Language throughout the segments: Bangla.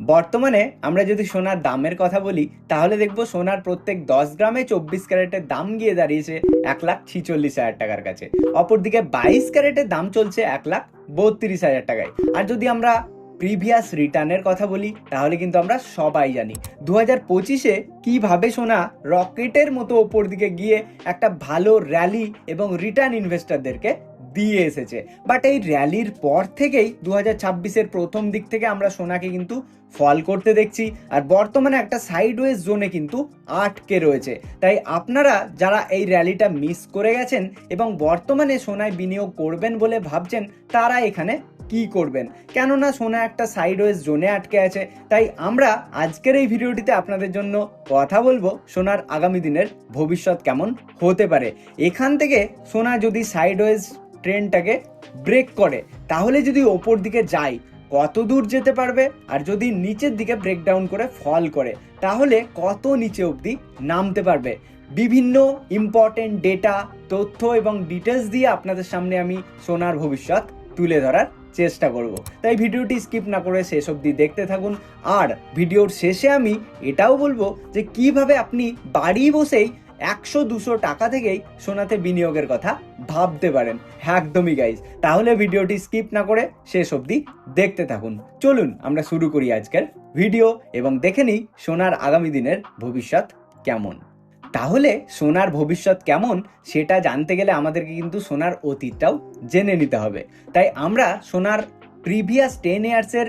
বর্তমানে আমরা যদি সোনার দামের কথা বলি তাহলে দেখবো সোনার প্রত্যেক 10 গ্রামে 24 ক্যারেটের দাম গিয়ে দাঁড়িয়েছে 1,46,000 টাকার কাছে। অপরদিকে 22 ক্যারেটের দাম চলছে 1,32,000 টাকায়। আর যদি আমরা প্রিভিয়াস রিটার্নের কথা বলি তাহলে কিন্তু আমরা সবাই জানি 2025-এ কিভাবে সোনা রকেটের মতো ওপর দিকে গিয়ে একটা ভালো র্যালি এবং রিটার্ন ইনভেস্টরদেরকে দিয়ে এসেছে। বাট এই র্যালির পর থেকেই 2026-এর প্রথম দিক থেকে আমরা সোনাকে কিন্তু ফল করতে দেখছি, আর বর্তমানে একটা সাইডওয়েজ জোনে কিন্তু আটকে রয়েছে। তাই আপনারা যারা এই র্যালিটা মিস করে গেছেন এবং বর্তমানে সোনায় বিনিয়োগ করবেন বলে ভাবছেন, তারা এখানে কি করবেন? কেননা সোনা একটা সাইডওয়েজ জোনে আটকে আছে। তাই আমরা আজকের এই ভিডিওটিতে আপনাদের জন্য কথা বলবো সোনার আগামী দিনের ভবিষ্যৎ কেমন হতে পারে। এখান থেকে সোনা যদি সাইডওয়েজ ট্রেন্ডটাকে ব্রেক করে তাহলে যদি ওপর দিকে যায় কত দূর যেতে পারবে, আর যদি নিচের দিকে ব্রেকডাউন করে ফল করে তাহলে কত নিচে অবধি নামতে পারবে। বিভিন্ন ইম্পর্টেন্ট ডেটা, তথ্য এবং ডিটেলস দিয়ে আপনাদের সামনে আমি সোনার ভবিষ্যৎ তুলে ধরার চেষ্টা করব। তাই ভিডিওটি স্কিপ না করে শেষ অবধি দেখতে থাকুন। আর ভিডিওর শেষে আমি এটাও বলবো যে কিভাবে আপনি বাড়ি বসেই 100-200 টাকা থেকেই সোনাতে বিনিয়োগের কথা ভাবতে পারেন। একদমই গাইজ, তাহলে ভিডিওটি স্কিপ না করে শেষ অবধি দেখতে থাকুন। চলুন আমরা শুরু করি আজকের ভিডিও এবং দেখে নিই সোনার আগামী দিনের ভবিষ্যৎ কেমন। তাহলে সোনার ভবিষ্যৎ কেমন সেটা জানতে গেলে আমাদেরকে কিন্তু সোনার অতীতটাও জেনে নিতে হবে। তাই আমরা সোনার প্রিভিয়াস 10 ইয়ার্সের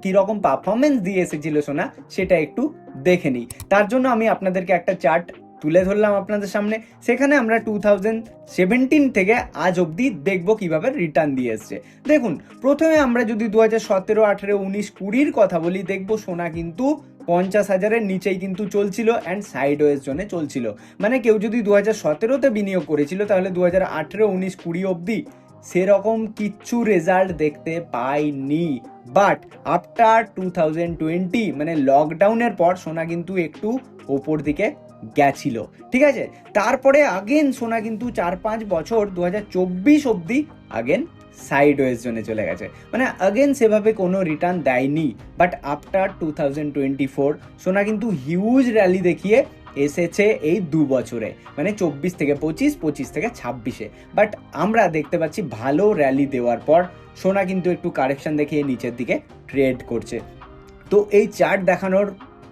কীরকম পারফরমেন্স দিয়ে এসেছিল সোনা সেটা একটু দেখে নিই। তার জন্য আমি আপনাদেরকে একটা চার্ট তুলে ধরলাম আপনাদের সামনে। সেখানে আমরা 2017 থেকে আজ অবধি দেখব কিভাবে রিটার্ন দিয়ে এসছে। দেখুন, প্রথমে আমরা যদি 2017, 18, 19, 20-র কথা বলি, দেখব সোনা কিন্তু 50,000-এর নিচেই কিন্তু চলছিল অ্যান্ড সাইডওয়েজ জোনে চলছিল। মানে কেউ যদি 2017-তে বিনিয়োগ করেছিল তাহলে 2018, 19, 20 অবধি সেরকম কিচ্ছু রেজাল্ট দেখতে পাইনি। বাট আফটার 2020 মানে লকডাউনের পর সোনা কিন্তু একটু ওপর দিকে গেছিল, ঠিক আছে। তারপরে আগেন সোনা কিন্তু 4-5 বছর 2024 অবধি আগেন সাইডওয়েজ জোনে চলে গেছে, মানে আগেন সেভাবে কোনো রিটার্ন দেয়নি। বাট আফটার 2024 সোনা কিন্তু হিউজ র্যালি দেখিয়ে এসেছে এই 2 বছরে, মানে 24 থেকে 25, 25 থেকে 26-এ। বাট আমরা দেখতে পাচ্ছি ভালো র্যালি দেওয়ার পর সোনা কিন্তু একটু কারেকশন দেখিয়ে নিচের দিকে ট্রেড করছে। তো এই চার্ট দেখানোর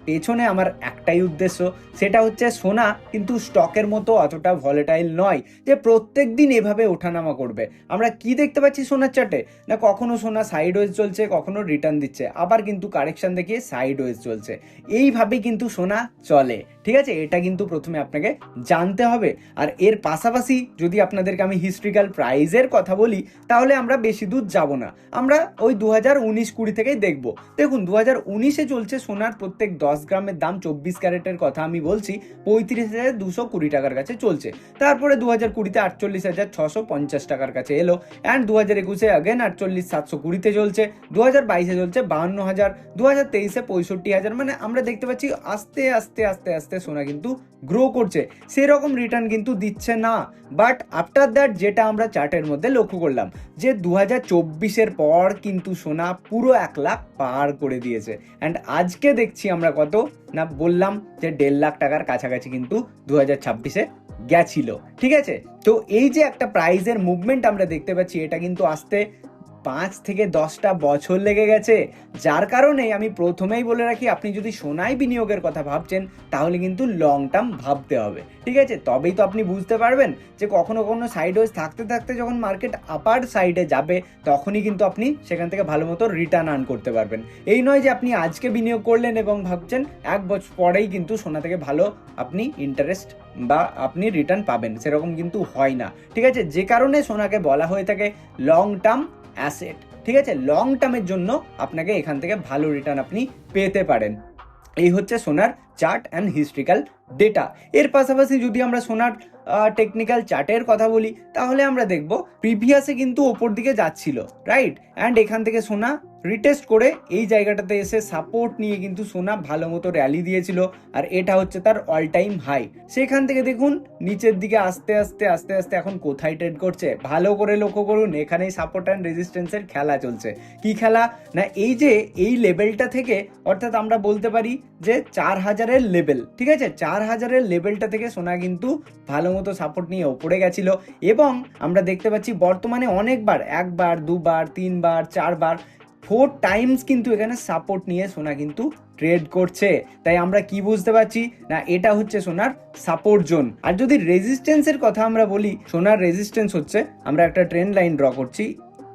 পেছনে আমার একটাই উদ্দেশ্য, সেটা হচ্ছে সোনা কিন্তু স্টকের মতো অতটা ভলেটাইল নয় যে প্রত্যেক দিন এভাবে ওঠানামা করবে। আমরা কি দেখতে পাচ্ছি সোনার চার্টে, না কখনো সোনা সাইডওয়েজ চলছে, কখনো রিটার্ন দিচ্ছে, আবার কিন্তু কারেকশন দেখিয়ে সাইডওয়েজ চলছে। এইভাবেই কিন্তু সোনা চলে, ঠিক আছে। এটা কিন্তু প্রথমে আপনাকে জানতে হবে। আর এর পাশাপাশি যদি আপনাদেরকে আমি হিস্ট্রিক্যাল প্রাইজের কথা বলি তাহলে আমরা বেশি দূর যাব না, আমরা ওই 2019-20 থেকেই দেখব। দেখুন, 2019-এ চলছে সোনার প্রত্যেক 10 গ্রামের দাম, 24 ক্যারেটের কথা আমি বলছি, 35,220 টাকার কাছে চলছে। তারপরে 2020-তে 48,650 টাকার কাছে এলো অ্যান্ড 2021-এ আগেন 48,720-তে চলছে, 2022-এ চলছে 52,000, 2023-এ 65,000। মানে আমরা দেখতে পাচ্ছি আস্তে আস্তে আস্তে আস্তে সোনা কিন্তু গ্রো করছে, সেরকম রিটার্ন কিন্তু দিচ্ছে না। বাট আফটার দ্যাট যেটা আমরা চার্টের মধ্যে লক্ষ্য করলাম যে 2024-এর পর কিন্তু সোনা পুরো 1 লাখ পার করে দিয়েছে অ্যান্ড আজকে দেখছি আমরা কত না, বললাম যে 1.5 লাখ টাকার কাছাকাছি কিন্তু 2026-এ গেছিল, ঠিক আছে। তো এই যে একটা প্রাইজের মুভমেন্ট আমরা দেখতে পাচ্ছি, এটা কিন্তু আসতে 5 থেকে 10টা বছর লেগে গেছে। যার কারণে আমি প্রথমেই বলে রাখি, আপনি যদি সোনায় বিনিয়োগের কথা ভাবছেন তাহলে কিন্তু লং টার্ম ভাবতে হবে, ঠিক আছে। তবেই তো আপনি বুঝতে পারবেন যে কখনো কখনো সাইডওয়েজ থাকতে থাকতে যখন মার্কেট আপার সাইডে যাবে তখনই কিন্তু আপনি সেখান থেকে ভালো মতো রিটার্ন আর্ন করতে পারবেন। এই নয় যে আপনি আজকে বিনিয়োগ করলেন এবং ভাবছেন 1 বছর পরেই কিন্তু সোনা থেকে ভালো আপনি ইন্টারেস্ট বা আপনি রিটার্ন পাবেন, সেরকম কিন্তু হয় না, ঠিক আছে। যে কারণে সোনাকে বলা হয়ে থাকে লং টার্ম অ্যাসেট, ঠিক আছে। লং টার্মের জন্য আপনাকে এখান থেকে ভালো রিটার্ন আপনি পেতে পারেন। এই হচ্ছে সোনার চার্ট অ্যান্ড হিস্ট্রিক্যাল ডেটা। এর পাশাপাশি যদি আমরা সোনার টেকনিক্যাল চার্টের কথা বলি তাহলে আমরা দেখব প্রিভিয়াসে কিন্তু ওপর দিকে যাচ্ছিল, রাইট। অ্যান্ড এখান থেকে সোনা রিটেস্ট করে এই জায়গাটাতে এসে সাপোর্ট নিয়ে কিন্তু সোনা ভালো মতো র্যালি দিয়েছিল, আর এটা হচ্ছে তার অল টাইম হাই। সেখান থেকে দেখুন নিচের দিকে আস্তে আস্তে আস্তে আস্তে এখন কোথায় ট্রেড করছে, ভালো করে লক্ষ্য করুন, এখানেই সাপোর্ট অ্যান্ড রেজিস্ট্যান্সের খেলা চলছে। কি খেলা না, এই যে এই লেভেলটা থেকে, অর্থাৎ আমরা বলতে পারি যে 4000-এর লেভেল, ঠিক আছে, 4000-এর লেভেলটা থেকে সোনা কিন্তু ভালো মতো সাপোর্ট নিয়ে ওপরে গেছিল, এবং আমরা দেখতে পাচ্ছি বর্তমানে অনেকবার, একবার, দুবার, তিনবার, চারবার, 4 টাইমস কিন্তু এখানে সাপোর্ট নিয়ে সোনা কিন্তু ট্রেড করছে। তাই আমরা কি বুঝতে পারছি না, এটা হচ্ছে সোনার সাপোর্ট জোন। আর যদি রেজিস্ট্যান্সের কথা আমরা বলি, সোনার রেজিস্ট্যান্স হচ্ছে, আমরা একটা ট্রেন্ড লাইন ড্র করছি,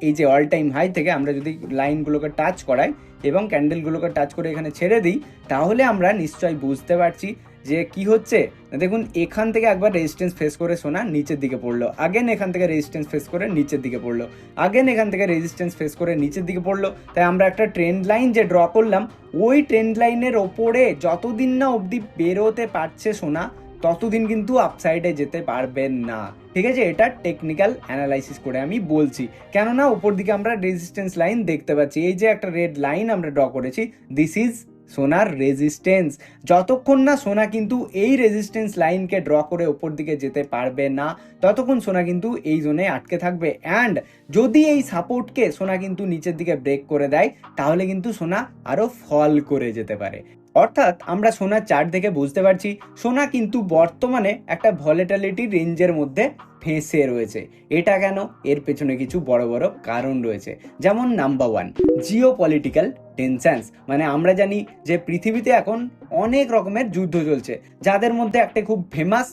এই যে অল টাইম হাই থেকে আমরা যদি লাইনগুলোকে টাচ করাই এবং ক্যান্ডেলগুলোকে টাচ করে এখানে ছেড়ে দিই, তাহলে আমরা নিশ্চয়ই বুঝতে পারছি যে কি হচ্ছে। দেখুন এখান থেকে একবার রেজিস্ট্যান্স ফেস করে সোনা নিচের দিকে পড়লো, আগেন এখান থেকে রেজিস্ট্যান্স ফেস করে নিচের দিকে পড়লো, আগেন এখান থেকে রেজিস্ট্যান্স ফেস করে নিচের দিকে পড়লো। তাই আমরা একটা ট্রেন্ড লাইন যে ড্র করলাম, ওই ট্রেন্ড লাইনের ওপরে যতদিন না অবধি বেরোতে পারছে সোনা, ততদিন কিন্তু আপসাইডে যেতে পারবেন না, ঠিক আছে। এটা টেকনিক্যাল অ্যানালাইসিস করে আমি বলছি, কেননা উপর দিকে আমরা রেজিস্ট্যান্স লাইন দেখতে পাচ্ছি, এই যে একটা রেড লাইন আমরা ড্র করেছি, দিস ইজ সোনার রেজিস্ট্যান্স। যতক্ষণ না সোনা কিন্তু এই রেজিস্ট্যান্স লাইনকে ড্র করে ওপর দিকে যেতে পারবে না, ততক্ষণ সোনা কিন্তু এই জোনে আটকে থাকবে। অ্যান্ড যদি এই সাপোর্টকে সোনা কিন্তু নিচের দিকে ব্রেক করে দেয়, তাহলে কিন্তু সোনা আরো ফল করে যেতে পারে। অর্থাৎ আমরা সোনার চার্ট দেখে বুঝতে পারছি সোনা কিন্তু বর্তমানে একটা ভলেটিলিটি রেঞ্জের মধ্যে ফেঁসে রয়েছে। এটা কেন? এর পেছনে কিছু বড় বড় কারণ রয়েছে। যেমন নাম্বার 1, জিও পলিটিক্যাল টেনশনস। মানে আমরা জানি যে পৃথিবীতে এখন অনেক রকমের যুদ্ধ চলছে, যাদের মধ্যে একটা খুব ফেমাস,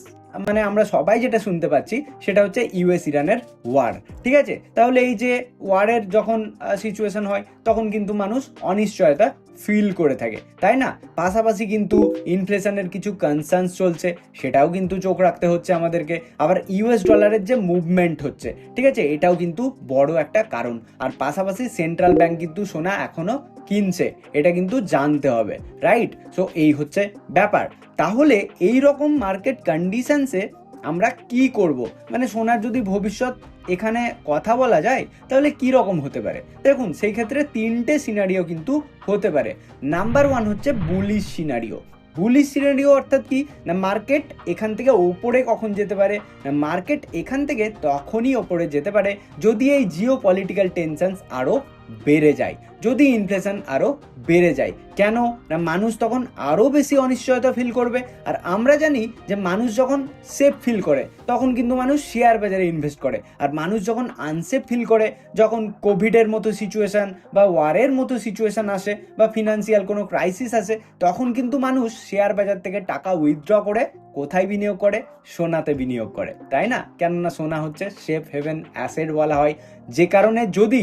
মানে আমরা সবাই যেটা শুনতে পাচ্ছি সেটা হচ্ছে ইউএস ইরানের ওয়ার, ঠিক আছে। তাহলে এই যে ওয়ারের যখন সিচুয়েশন হয়, তখন কিন্তু মানুষ অনিশ্চয়তা ফিল করে থাকে, তাই না? পাশাপাশি কিন্তু ইনফ্লেশনের কিছু কনসার্নস চলছে, সেটাও কিন্তু চোখ রাখতে হচ্ছে আমাদেরকে। আবার ইউএস ডলারের যে মুভমেন্ট হচ্ছে, ঠিক আছে, এটাও কিন্তু বড় একটা কারণ। আর পাশাপাশি সেন্ট্রাল ব্যাংক কিন্তু সোনা এখনো কিনছে, এটা কিন্তু জানতে হবে, রাইট? সো এই হচ্ছে ব্যাপার। তাহলে এই রকম মার্কেট কন্ডিশনসে আমরা কি করব? মানে সোনার যদি ভবিষ্যৎ এখানে কথা বলা যায়, তাহলে কি রকম হতে পারে? দেখুন সেই ক্ষেত্রে 3টে সিনারিও কিন্তু হতে পারে। নাম্বার 1 হচ্ছে বুলিশ সিনারিও। বুলিশ সিনারিও অর্থাৎ কি না, মার্কেট এখান থেকে ওপরে কখন যেতে পারে না, মার্কেট এখান থেকে তখনই ওপরে যেতে পারে যদি এই জিও পলিটিক্যাল টেনশনস আরও বেড়ে যায়, যদি ইনফ্লেশন আরও বেড়ে যায়। কেন না, মানুষ তখন আরও বেশি অনিশ্চয়তা ফিল করবে। আর আমরা জানি যে মানুষ যখন সেফ ফিল করে, তখন কিন্তু মানুষ শেয়ার বাজারে ইনভেস্ট করে। আর মানুষ যখন আনসেফ ফিল করে, যখন কোভিডের মতো সিচুয়েশান বা ওয়ারের মতো সিচুয়েশান আসে বা ফিনান্সিয়াল কোনো ক্রাইসিস আসে, তখন কিন্তু মানুষ শেয়ার বাজার থেকে টাকা উইথড্র করে কোথায় বিনিয়োগ করে? সোনাতে বিনিয়োগ করে, তাই না? কেননা সোনা হচ্ছে সেফ হেভেন অ্যাসেট বলা হয়। যে কারণে যদি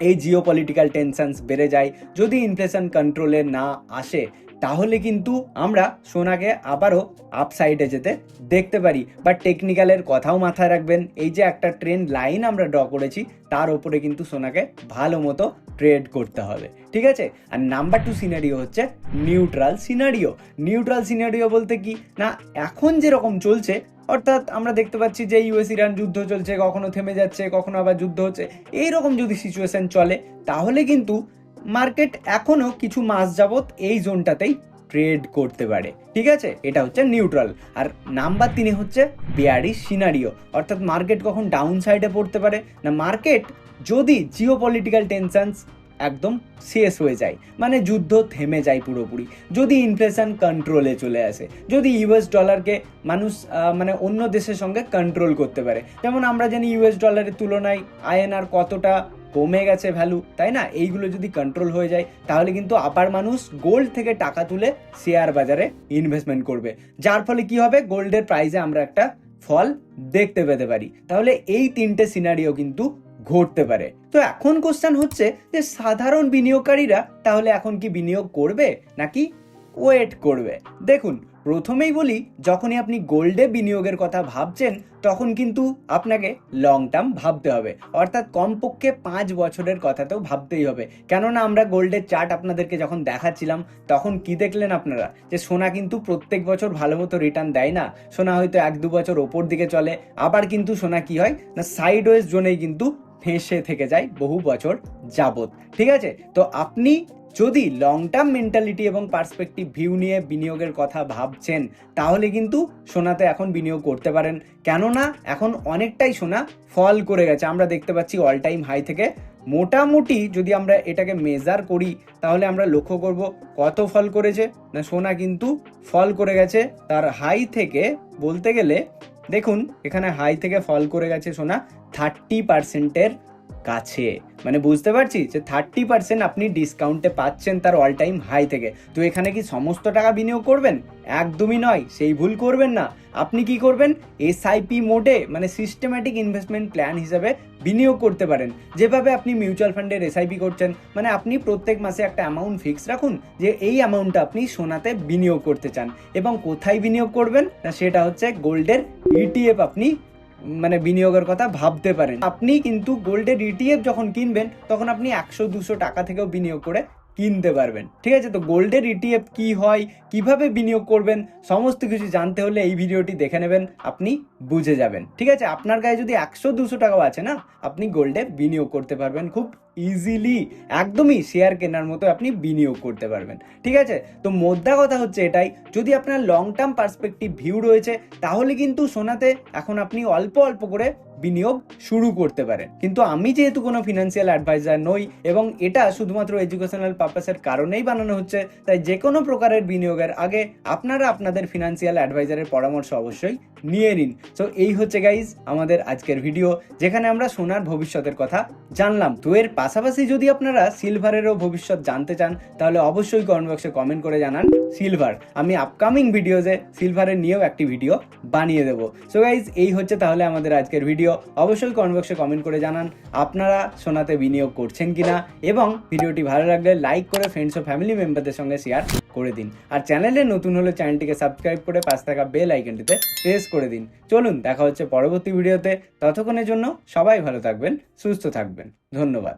এই জিও পলিটিক্যাল টেনশনস বেড়ে যায়, যদি ইনফ্লেশন কন্ট্রোলে না আসে, তাহলে কিন্তু আমরা সোনাকে আবারও আপসাইডে যেতে দেখতে পারি। বা টেকনিক্যালের কথাও মাথায় রাখবেন, এই যে একটা ট্রেন্ড লাইন আমরা ড্র করেছি, তার ওপরে কিন্তু সোনাকে ভালো মতো ট্রেড করতে হবে, ঠিক আছে। আর নাম্বার 2 সিনারিও হচ্ছে নিউট্রাল সিনারিও। নিউট্রাল সিনারিও বলতে কি না, এখন যেরকম চলছে, অর্থাৎ আমরা দেখতে পাচ্ছি যে ইউএস ইরান যুদ্ধ চলছে, কখনো থেমে যাচ্ছে, কখনো আবার যুদ্ধ হচ্ছে, এইরকম যদি সিচুয়েশন চলে, তাহলে কিন্তু মার্কেট এখনো কিছু মাস যাবত এই জোনটাতেই ট্রেড করতে পারে, ঠিক আছে। এটা হচ্ছে নিউট্রাল। আর নাম্বার 3 হচ্ছে বেয়ারিশ সিনারিও, অর্থাৎ মার্কেট কখন ডাউন সাইডে পড়তে পারে না, মার্কেট যদি জিও পলিটিক্যাল টেনশনস একদম শেষ হয়ে যায়, মানে যুদ্ধ থেমে যায় পুরোপুরি, যদি ইনফ্লেশন কন্ট্রোলে চলে আসে, যদি ইউএস ডলারকে মানুষ মানে অন্য দেশের সঙ্গে কন্ট্রোল করতে পারে। যেমন আমরা জানি ইউএস ডলারের তুলনায় আইএনআর কতটা কমে গেছে ভ্যালু, তাই না? এইগুলো যদি কন্ট্রোল হয়ে যায়, তাহলে কিন্তু আবার মানুষ গোল্ড থেকে টাকা তুলে শেয়ার বাজারে ইনভেস্টমেন্ট করবে, যার ফলে কি হবে, গোল্ডের প্রাইসে আমরা একটা ফল দেখতে পেতে পারি। তাহলে এই 3টে সিনারিও কিন্তু ঘটতে পারে। তো এখন কোশ্চেন হচ্ছে যে সাধারণ বিনিয়োগকারীরা তাহলে এখন কি বিনিয়োগ করবে নাকি ওয়েট করবে? দেখুন প্রথমেই বলি, যখনই আপনি গোল্ডে বিনিয়োগের কথা ভাবছেন, তখন কিন্তু আপনাকে লং টার্ম ভাবতে হবে, অর্থাৎ কমপক্ষে 5 বছরের কথাতেও ভাবতেই হবে। কেননা আমরা গোল্ডের চার্ট আপনাদেরকে যখন দেখাচ্ছিলাম, তখন কি দেখলেন আপনারা, যে সোনা কিন্তু প্রত্যেক বছর ভালো মতো রিটার্ন দেয় না। সোনা হয়তো 1-2 বছর ওপর দিকে চলে, আবার কিন্তু সোনা কি হয় না, সাইডওয়েজ জোনেই কিন্তু ফেঁসে থেকে যায় বহু বছর যাবত। ঠিক আছে, তো আপনি যদি লং টার্ম মেন্টালিটি এবং পার্সপেক্টিভ ভিউ নিয়ে বিনিয়োগের কথা ভাবছেন, তাহলে কিন্তু সোনাতে এখন বিনিয়োগ করতে পারেন। কেননা এখন অনেকটাই সোনা ফল করে গেছে, আমরা দেখতে পাচ্ছি অল টাইম হাই থেকে মোটামুটি যদি আমরা এটাকে মেজার করি তাহলে আমরা লক্ষ্য করব কত ফল করেছে না, সোনা কিন্তু ফল করে গেছে তার হাই থেকে। বলতে গেলে দেখুন এখানে হাই থেকে ফল করে গেছে সোনা 30%-এর কাছে, মানে বুঝতে পারছি যে 30% আপনি ডিসকাউন্টে পাচ্ছেন তার অল টাইম হাই থেকে। তো এখানে কি সমস্ত টাকা বিনিয়োগ করবেন? একদমই নয়, সেই ভুল করবেন না। আপনি কি করবেন? এসআইপি মোডে, মানে সিস্টেম্যাটিক ইনভেস্টমেন্ট প্ল্যান হিসাবে বিনিয়োগ করতে পারেন। যেভাবে আপনি মিউচুয়াল ফান্ডের এসআইপি করছেন, মানে আপনি প্রত্যেক মাসে একটা অ্যামাউন্ট ফিক্স রাখুন যে এই অ্যামাউন্টটা আপনি সোনাতে বিনিয়োগ করতে চান, এবং কোথায় বিনিয়োগ করবেন না সেটা হচ্ছে গোল্ডের ইটিএফ আপনি মানে বিনিয়োগের কথা ভাবতে পারেন। আপনি কিন্তু গোল্ডের ইটিএফ যখন কিনবেন তখন আপনি 100-200 টাকা থেকেও বিনিয়োগ করে কিনতে পারবেন। ঠিক আছে, তো গোল্ডের ইটিএফ কি হয়, কিভাবে বিনিয়োগ করবেন, সমস্ত কিছু জানতে হলে এই ভিডিওটি দেখে নেবেন, আপনি বুঝে যাবেন। ঠিক আছে, আপনার গায়ে যদি 100-200 টাকাও আছে না, আপনি গোল্ডে বিনিয়োগ করতে পারবেন খুব ইজিলি, একদমই শেয়ার কেনার মতো আপনি বিনিয়োগ করতে পারবেন। ঠিক আছে, তো মোদ্দা কথা হচ্ছে এটাই, যদি আপনার লং টার্ম পার্সপেক্টিভ ভিউ রয়েছে তাহলে কিন্তু সোনাতে এখন আপনি অল্প অল্প করে বিনিয়োগ শুরু করতে পারেন। কিন্তু আমি যেহেতু কোনো ফিনান্সিয়াল অ্যাডভাইজার নই এবং এটা শুধুমাত্র এডুকেশনাল পারপাসের কারণেই বানানো হচ্ছে, তাই যে কোনো প্রকারের বিনিয়োগের আগে আপনারা আপনাদের ফিনান্সিয়াল অ্যাডভাইজারের পরামর্শ অবশ্যই নিয়ে নিন। সো এই হচ্ছে গাইজ আমাদের আজকের ভিডিও, যেখানে আমরা সোনার ভবিষ্যতের কথা জানলাম। তো এর পাশাপাশি যদি আপনারা সিলভারেরও ভবিষ্যৎ জানতে চান তাহলে অবশ্যই কমেন্ট বক্সে কমেন্ট করে জানান সিলভার। আমি আপকামিং ভিডিওতে সিলভারের নিয়েও একটি ভিডিও বানিয়ে দেবো। সো গাইজ এই হচ্ছে তাহলে আমাদের আজকের ভিডিও। অবশ্যই কমেন্ট বক্সে কমেন্ট করে জানান আপনারা সোনাতে বিনিয়োগ করছেন কিনা, এবং ভিডিওটি ভালো লাগলে লাইক করে ফ্রেন্ডস ও ফ্যামিলি মেম্বারদের সঙ্গে শেয়ার করে দিন। আর চ্যানেলে নতুন হলে চ্যানেলটিকে সাবস্ক্রাইব করে পাশে থাকা বেল আইকনটিতে প্রেস করে দিন। চলুন দেখা হচ্ছে পরবর্তী ভিডিওতে, ততক্ষণের জন্য সবাই ভালো থাকবেন, সুস্থ থাকবেন, ধন্যবাদ।